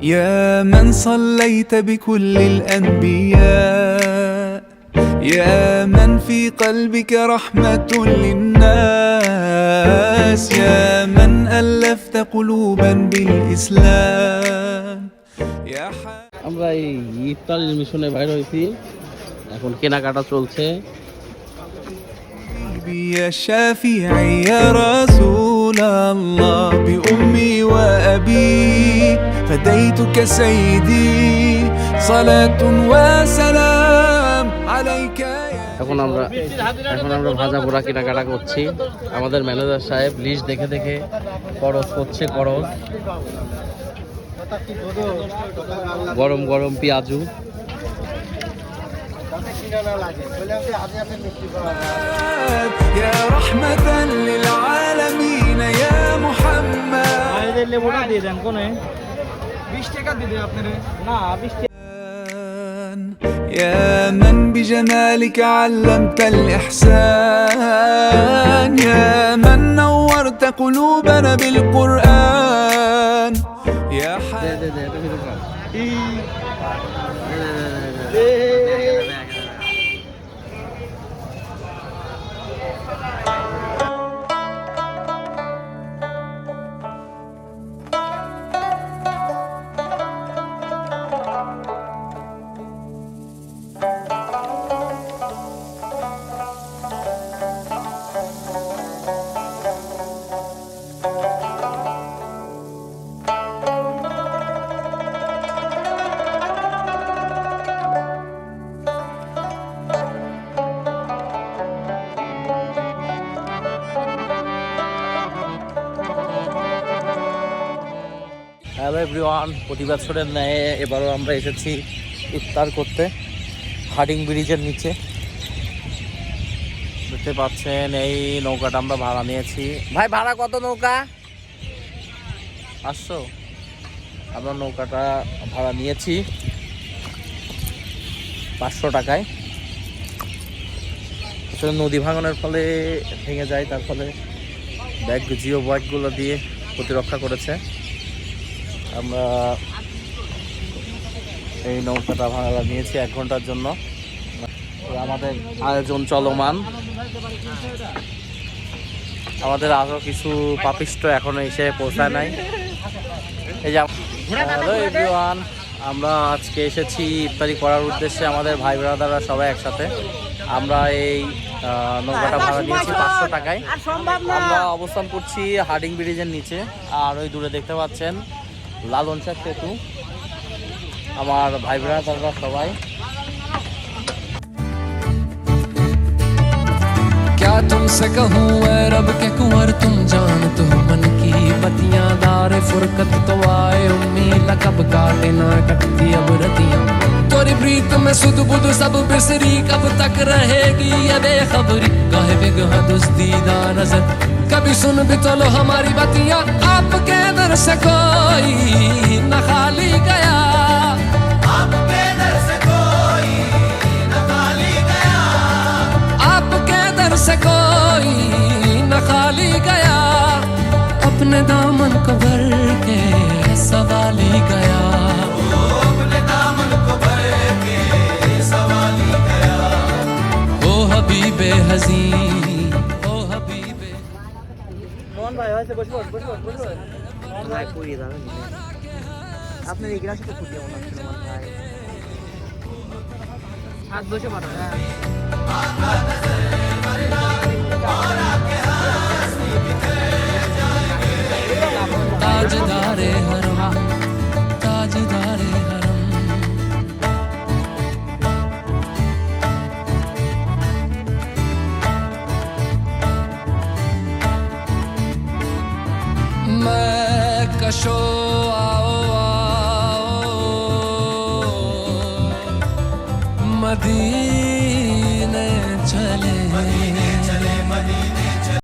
يا من صليت بكل الأنبياء، يا من في قلبك رحمة للناس، يا من ألفت قلوبا بالإسلام يا আমরা এই ইফতারের মিশনে বাইরে হয়েছি, এখন কেনাকাটা চলছে। يا شافعي يا رسول الله بأمي وأبي فديتك سيدي صلاة وسلام عليك এখন আমরা ভাজা পোড়া কেনাকাটা করছি। আমাদের ম্যানেজার সাহেব লিস্ট দেখে দেখে খরচ করছে। গরম গরম পেঁয়াজু, يا رحمة للعالمين يا محمد লেবুটা দিয়ে দেন কোনে 20 টাকা দিতে আপনারে না 20 টাকা। يا من بجمالك علمت الإحسان، يا من نورت قلوبنا بالقرآن يا হ্যালো এভরিওয়ান, প্রতি বছরের ন্যায় এবারও আমরা এসেছি ইফতার করতে হার্ডিং ব্রিজের নিচে। দেখতে পাচ্ছেন এই নৌকাটা আমরা ভাড়া নিয়েছি। ভাই ভাড়া কত নৌকা? 500। আমরা নৌকাটা ভাড়া নিয়েছি 500 টাকায়। আসলে নদী ভাঙনের ফলে ভেঙে যায়, তার ফলে জিও ব্যাগগুলো দিয়ে প্রতিরক্ষা করেছে। আমরা এই নৌকাটা ভাড়া নিয়েছি 1 ঘন্টার জন্য। আমাদের আয়োজন চলমান। আমাদের আরও কিছু পাপিষ্ট এখনো এসে পৌঁছায় নাই। এই যে হ্যালো এভরিওয়ান, আমরা আজকে এসেছি ইফতারি করার উদ্দেশ্যে। আমাদের ভাই ব্রাদাররা সবাই একসাথে। আমরা এই নৌকাটা ভাড়া নিয়েছি 500 টাকায়। আমরা অবস্থান করছি হার্ডিং ব্রিজের নিচে। আর ওই দূরে দেখতে পাচ্ছেন লালন শাহ সেতু। আমার ভাই ব্রাদাররা সবাই। क्या तुमसे कहूँ ऐ रब के कुंवर, तुम जानते हो मन की बतियां। दारे फुरकत तो आए उम्मीद कब काटे ना कटती अब रतियां। तोरी प्रीत में सुध बुध सब बिसरी, कब तक रहेगी ये बेखबरी। काहे बेगहा दुस्तीदा नजर, कभी सुन भी तो लो हमारी बतियां। आपके दर से कोई न खाली गया, आपके दर से कोई न खाली गया, आपके दर से कोई न खाली गया। अपने दामन को भर के सवाली गया, अपने दामन को भर के सवाली गया। ओ हबीबे हज़ी, ओ हबीबे। কোন ভাই হইছে বসবো ভাই পুরি দাও আপনার এই গ্লাসটা ফুটিয়ে মনে হচ্ছে ভাই হাত বসে পারো না। ताजदारे हरम, ताजदारे हरम। मैं कशो आओ आओ मदी